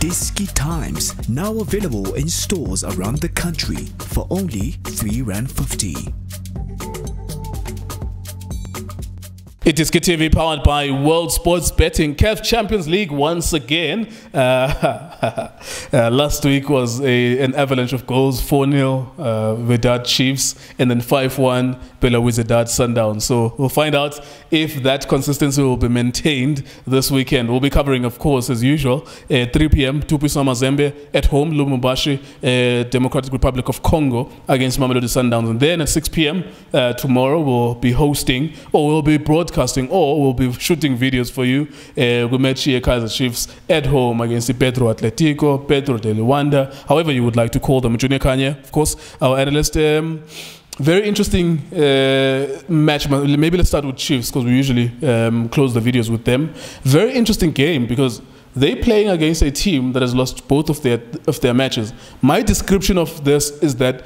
iDiski Times, now available in stores around the country for only R3.50. iDiskiTV powered by World Sports Betting. CAF Champions League once again. Last week was an avalanche of goals, 4-0 Wydad Chiefs and then 5-1 Mamelodi Sundowns. So we'll find out if that consistency will be maintained this weekend. We'll be covering, of course, as usual, 3 p.m. TP Mazembe at home, Lubumbashi, Democratic Republic of Congo against Mamelodi Sundowns. And then at 6 p.m. Tomorrow we'll be hosting, or we'll be broadcasting, or we'll be shooting videos for you. We met here Kaizer Chiefs at home against the Pedro de Luanda, however you would like to call them. Junior Khanye, of course, our analyst. Very interesting match. Maybe let's start with Chiefs because we usually close the videos with them. Very interesting game because they're playing against a team that has lost both of their matches. My description of this is that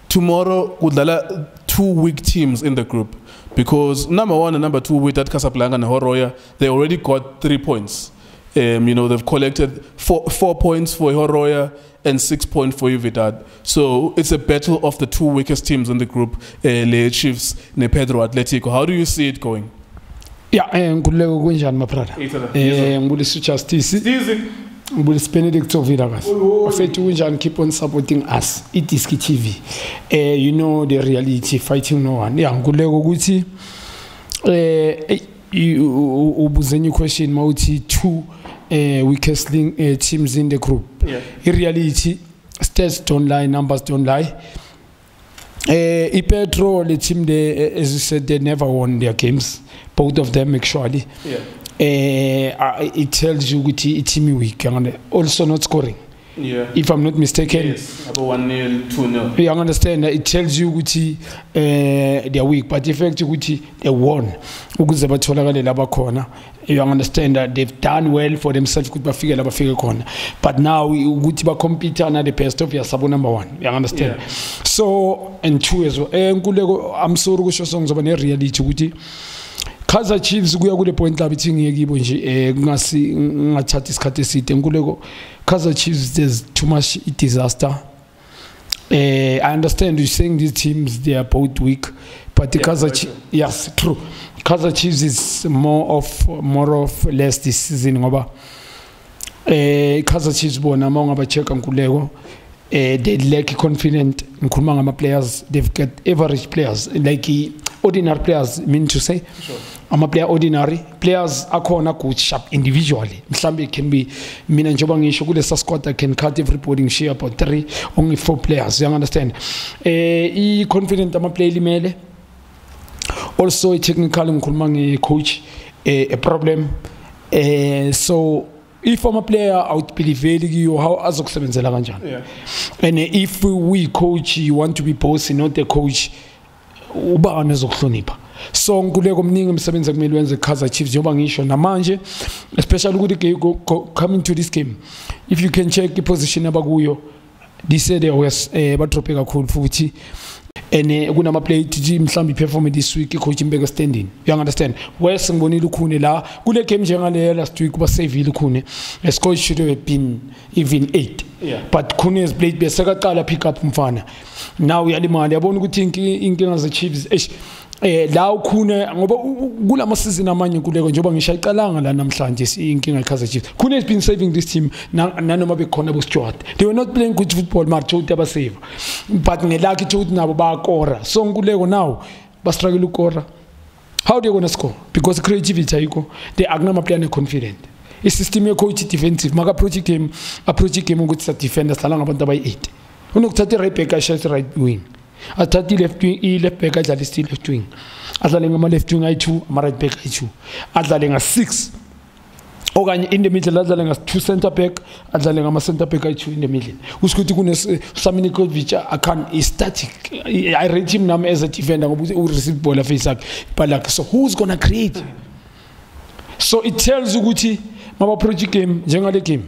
tomorrow would allow 2 weak teams in the group because number 1 and number 2 with that Casablanca and Horoya, they already got 3 points. You know, they've collected 4 points for Horoya and 6 points for Wydad. So it's a battle of the 2 weakest teams in the group, the Chiefs and Pedro Atletico. How do you see it going? Yeah, nguleko kunjani my brother? Ngibulisa Justice. Ngibulisa Benedict Oviragas. Afethu kunjani, keep on supporting us. iDiskiTV. You know the reality, fighting no one. Yeah, nguleko ukuthi ubuzenye question mawuthi 2 weakest teams in the group. Yeah. In reality, stats don't lie, numbers don't lie. Pedro, the team, as you said, they never won their games. Both of them, actually. Yeah. It tells you which team weak. Also not scoring. Yeah. If I'm not mistaken. Yes, about 1-0, 2-0. You understand? It tells you which they're weak, but effectively they won. You understand that they've done well for themselves. But now we compete under the best of your sub number 1. You understand? Yeah. So and 2 as well. I'm sorry, reality. Kaizer Chiefs kuya kule point la bithi ngiyekibo nje ngathatha isikhathi eside nguleko. Kaizer Chiefs, there's too much disaster. I understand you saying these teams they are both weak, but the Kaizer Chiefs, yes, true. Kaizer Chiefs is more of less this season ngoba Kaizer Chiefs bona mawungaba check nguleko they lack confident ngikhuluma ngama players. They've got average players, like ordinary players, mean to say. Sure. I'm a player ordinary players akhona good sharp individually. Mhlambe can be mina njoba ngisho kule squad I can cut everybody share about 3 only 4 players. You understand? I confident ama play limele. Also a technical ngikhuluma nge coach a problem. So if I'm a player out believe you how azokusebenzela kanjani. Yeah. And if we coach you want to be bossy, not the coach, uba anezokuhlonipha. So nguleko mningi emsebenzi kumele wenze Kaizer Chiefs njengoba ngisho namanje, especially ukuthi coming to this game, if you can check the position abakuyo, this they was badrope kakhulu futhi and kunama play team mhlambi perform this week coach Mbeka standing. You understand? Wes ngibonile ukhune la kule game njengale last week kuba save ukhune. A score should have been even 8. Yeah. But Khune has played bese kaqala pick up mfana. Now uyalimali yabona ukuthi inkinga ze Chiefs la ukhune ngoba kulama season amanye kuleko njengoba ngishayicalanga la namhlanje inkinga eKaizer Chiefs. Khune has been saving this team nanoma bekhona bo Stuart. They were not playing good football but aba save. But ngelaki ukuthi nabo bayakora. So nguleko now ba struggle ukora. How they going to score? Because creativity ayiko. They agnama player confident. I system ye coach defensive maka approach game ukuthi sa defenders la ngabantu abayi 8. Unokuthatha right back ashaya right wing. Athathi left wing left back adlala still left wing. Adlala ngama left wing ayi2 ama right back ayi2. Adlala nga 6. Okanye in the middle adlala nga 2 center back, adlala ngama center back ayi2 in the middle. Usikuthi kune Saminikovic akan is static. I rate him now as a defender ngoba u receive ball face yakhe. But so who's going to create? So it tells you ukuthi maba project game njengale game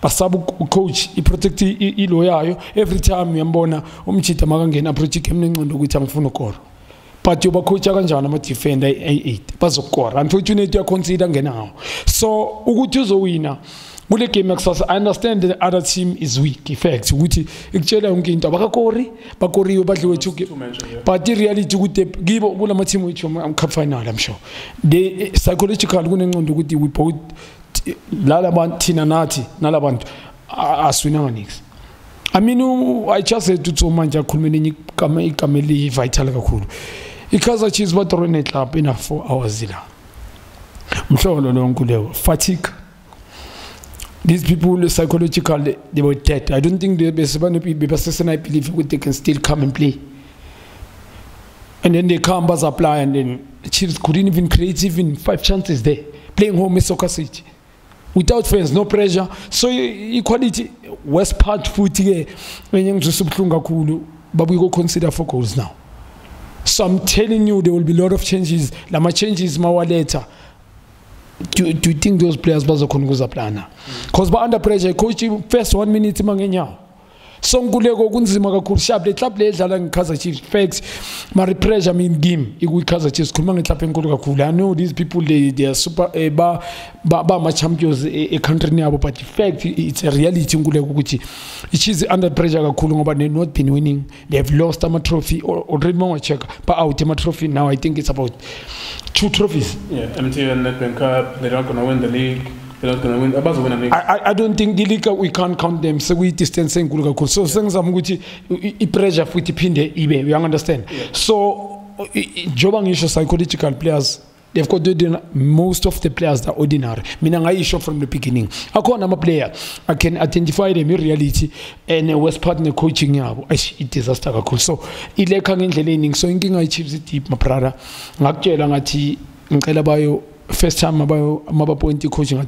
basabu coach I protect ilo yayo every time uyambona umchita makangena project game nencondo ukuthi angifuna ukora but yoba coach kanjani ama defender ay8 bazokora unfortunately you consider ngenawo so ukuthi uzowina Mule game yakusasa, I understand the other team is weak. In fact, ukuthi ikutshela yonke into abakakori, bakoriwe badliwe 2 games. But the reality ukuthi give kula ma team which am cup final, I'm sure. The psychological kunengqondo ukuthi we both lala bantu thina nathi nalabantu aswinanga nix. I mean, I just said to manje akhulumeni ikameli vital kakhulu. Kaizer Chiefs batrone club ina 4 hours zila. Mhlolo lonke leyo fatigue. These people psychologically they were dead. I don't think they I believe they can still come and play. And then they come buzz apply and then the Chiefs couldn't even create even 5 chances there. Playing home in Soccer City. Without fans, no pressure. So equality West part foot here when you but we go consider 4 goals now. So I'm telling you there will be a lot of changes. Lama changes mawa later. Do you think those players bazokhona plana? Because by under pressure, coach first 1 minute mangenyawo. So nguleko kunzima kakhulu sharp le club le edlala ngeKaizer Chiefs facts mari pressure mean game iKaizer Chiefs khuluma ngeclub enkulu kakhulu. I know these people they are super ba ma champions e country yabo, but the fact it's a reality nguleko ukuthi Chiefs under pressure kakhulu ngoba they not been winning. They have lost a trophy already check but out a trophy now. I think it's about 2 trophies. Yeah, MTN Nedbank Cup, they're not going to win the league. They're not going to win. About to win a league. I don't think the league we can't count them. So we distance so things I'm going to pressure for the pinde ibe. You understand? Yeah. So Jobang issue psychological players. They've got most of the players that are ordinary. Meaning I issue from the beginning. I'm a player. I can identify them in reality and West partner coaching it is a struggle. So ileka ngendleleni so inking I Chiefs deep my brother. Ngakutshela ngathi ngicela bayo first time maba point coaching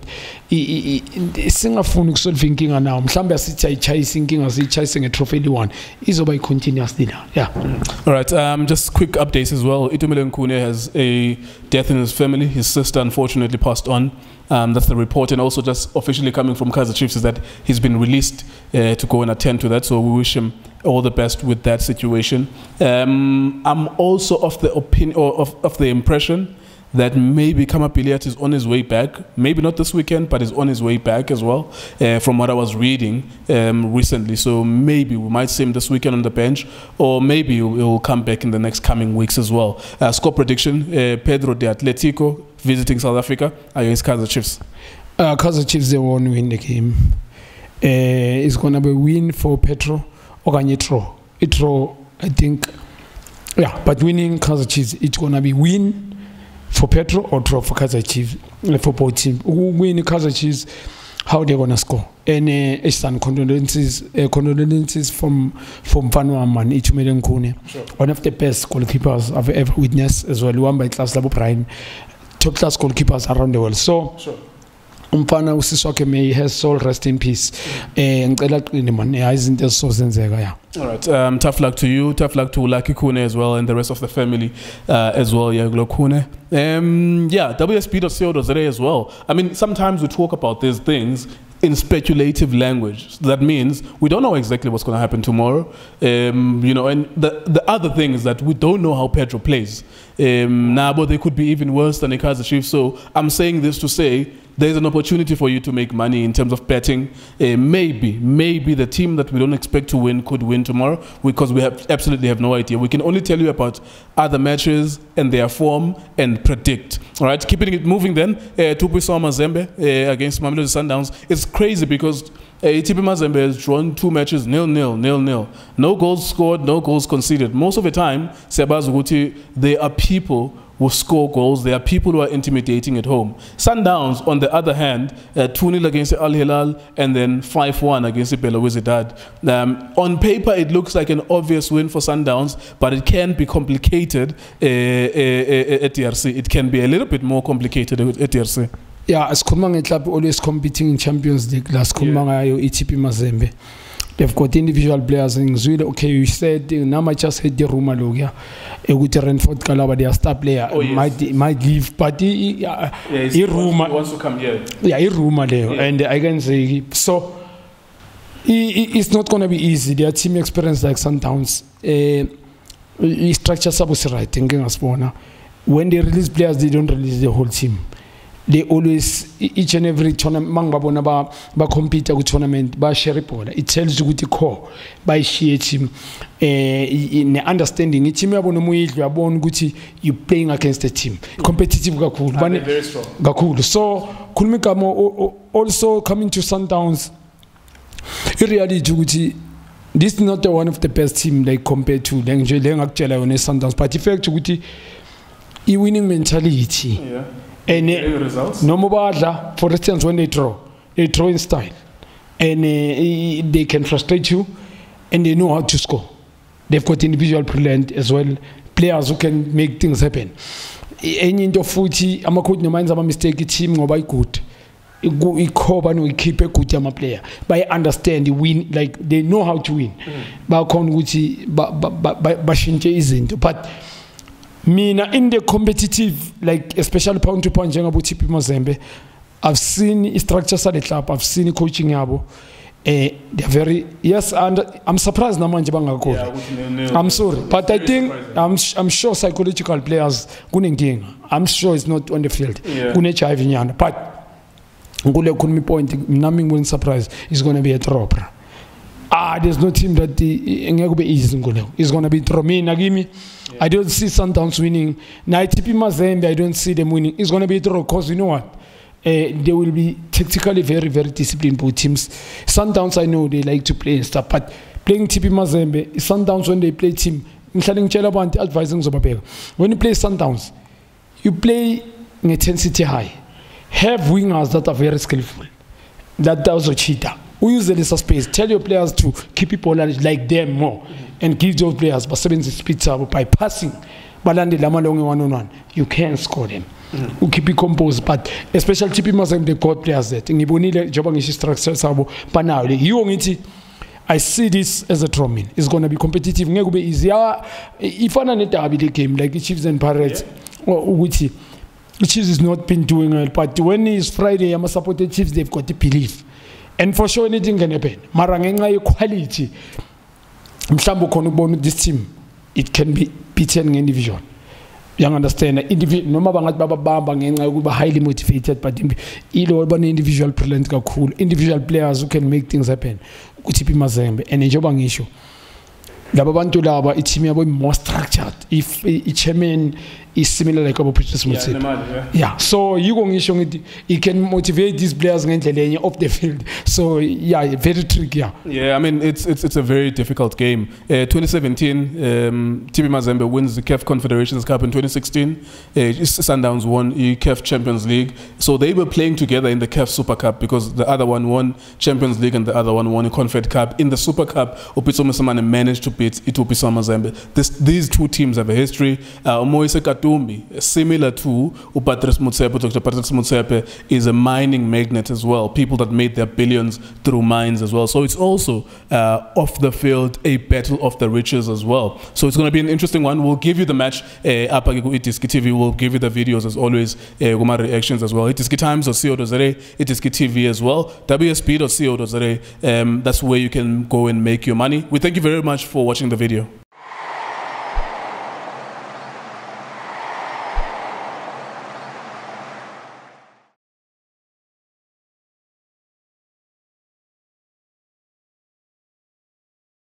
singafuni ukusolve inkinga now mhlambe asithi ayichayisa inkinga siyichayise ngetrophy eli1 izoba continuously now. Yeah. All right, just quick updates as well. Itumile Khanye has a death in his family. His sister unfortunately passed on. That's the report, and also just officially coming from Kaizer Chiefs is that he's been released to go and attend to that, so we wish him all the best with that situation. I'm also of the opinion or of the impression that maybe Kamapiliat is on his way back. Maybe not this weekend, but is on his way back as well, from what I was reading recently. So maybe we might see him this weekend on the bench, or maybe he will come back in the next coming weeks as well. Score prediction, Pedro de Atletico visiting South Africa against Kaizer Chiefs. Kaizer Chiefs, they won't win the game. It's going to be a win for Pedro or Ganyetro. Itro, I think, yeah, but winning Kaizer Chiefs, it's going to be win for Pedro or draw for Kaizer Chiefs, for both teams. Who win Kaizer Chiefs, how they're gonna score. And condolences from Vanwa Man, Itumile Khanye, one of the best goalkeepers I've ever witnessed as well. One by class level prime, top class goalkeepers around the world. So umfana usiswakhe may has soul rest in peace. Ngicela qine man izinto ezisozenzeka ya. All right, tough luck to you, tough luck to Lucky Khanye as well and the rest of the family as well. Yeah, Khanye. Yeah, WSB.co.za as well. I mean, sometimes we talk about these things in speculative language. That means we don't know exactly what's going to happen tomorrow. You know, and the other thing is that we don't know how Pedro plays. But they could be even worse than the Kaizer Chiefs. So I'm saying this to say there's an opportunity for you to make money in terms of betting. Maybe the team that we don't expect to win could win tomorrow, because we absolutely have no idea. We can only tell you about other matches and their form and predict. All right, keeping it moving then. TP Mazembe against Mamelodi Sundowns. It's crazy because TP Mazembe has drawn 2 matches 0-0. No goals scored, no goals conceded. Most of the time, there are people who score goals. There are people who are intimidating at home. Sundowns, on the other hand, 2-0 against Al Hilal and then 5-1 against Mamelodi Sundowns. On paper, it looks like an obvious win for Sundowns, but it can be complicated at DRC. It can be a little bit more complicated at DRC. Yeah, as Kumang club always competing in Champions League. Last Kumang TP Mazembe. They've got individual players in Zweden. Okay, you said now I just hit the rumor logia. With Renford Kalaba, their star player might leave, but he rumor wants to come here. Yeah, he rumor there, and I can say so. It's not going to be easy. Their team experience like Sundowns, structure was right. Thinking as when they release players, they don't release the whole team. they always each and every tournament ba compete ku tournament ba share ball. It tells you ukuthi core by share team in understanding team yabo nomuyidlo yabona ukuthi you playing against a team competitive kakhulu bane very strong kakhulu. So kulmikamo also coming to Sundowns, in reality ukuthi this is not one of the best team like compared to nje ngakutshela yona Sundowns, but effect ukuthi I winning mentality. Yeah. And results? No more, for instance, when they draw in style, and they can frustrate you, and they know how to score. They've got individual brilliant as well, players who can make things happen. Any into footy, I'm a coach. No minds, I'm a mistake. Team or by good. We cover no keep a good player. But I understand the win, like they know how to win. But Bashinje isn't. But Mina in the competitive, like especially pound to pound, TP Mazembe, I've seen structures at the club, I've seen coaching yabo. They're very and I'm surprised na manje bangakho. I'm sorry, but I think I'm sure psychological players kunenkinga. I'm sure it's not on the field. Kune-HIV nyana, but ngule kunmi point nothing will surprise. It's going to be a drop. There's no team that easy. It's going to be draw. I don't see Sundowns winning. Now TP Mazembe, I don't see them winning. It's going to be a draw because you know what? They will be tactically very, very disciplined both teams. Sundowns, I know they like to play and stuff, but playing TP Mazembe, Sundowns when they play team, advising when you play Sundowns, you play intensity high. Have wingers that are very skillful. That also cheater. We use the space. Tell your players to keep people like them more and give those players but 70 speeds by passing. But then the Lamalongi 1-on-1, you can score them. You keep it composed, but especially TP Mazembe, they've got players that I see this as a trauma. It's going to be competitive. It's going to be easier. If I need to game like the Chiefs and Pirates, the Chiefs has not been doing well. But when it's Friday, I'm a supporter Chiefs. They've got the belief. And for sure, anything can happen. Marangenga quality. This team, it can be beaten in division. You understand? No matter highly motivated, but individual talent are cool. Individual players who can make things happen. TP Mazembe and a issue. It's more structured. If each chairman is similar like our previous yeah. So you it can motivate these players off the field. So yeah, very tricky. Yeah, I mean it's a very difficult game. 2017, TP Mazembe wins the CAF Confederations Cup. In 2016, Sundowns won the CAF Champions League. So they were playing together in the CAF Super Cup because the other one won Champions League and the other one won the Confed Cup. In the Super Cup, Upitso Musamane managed to beat Itupi Mazembe. These two teams have a history. Similar to Patrice Motsepe. Dr. Patrice Motsepe is a mining magnate as well. People that made their billions through mines as well. So it's also off the field a battle of the riches as well. So it's going to be an interesting one. We'll give you the match. iDiskiTV will give you the videos as always. Reactions as well. iDiskiTimes.co.za, iDiskiTV as well. WSP.co.za. That's where you can go and make your money. We thank you very much for watching the video.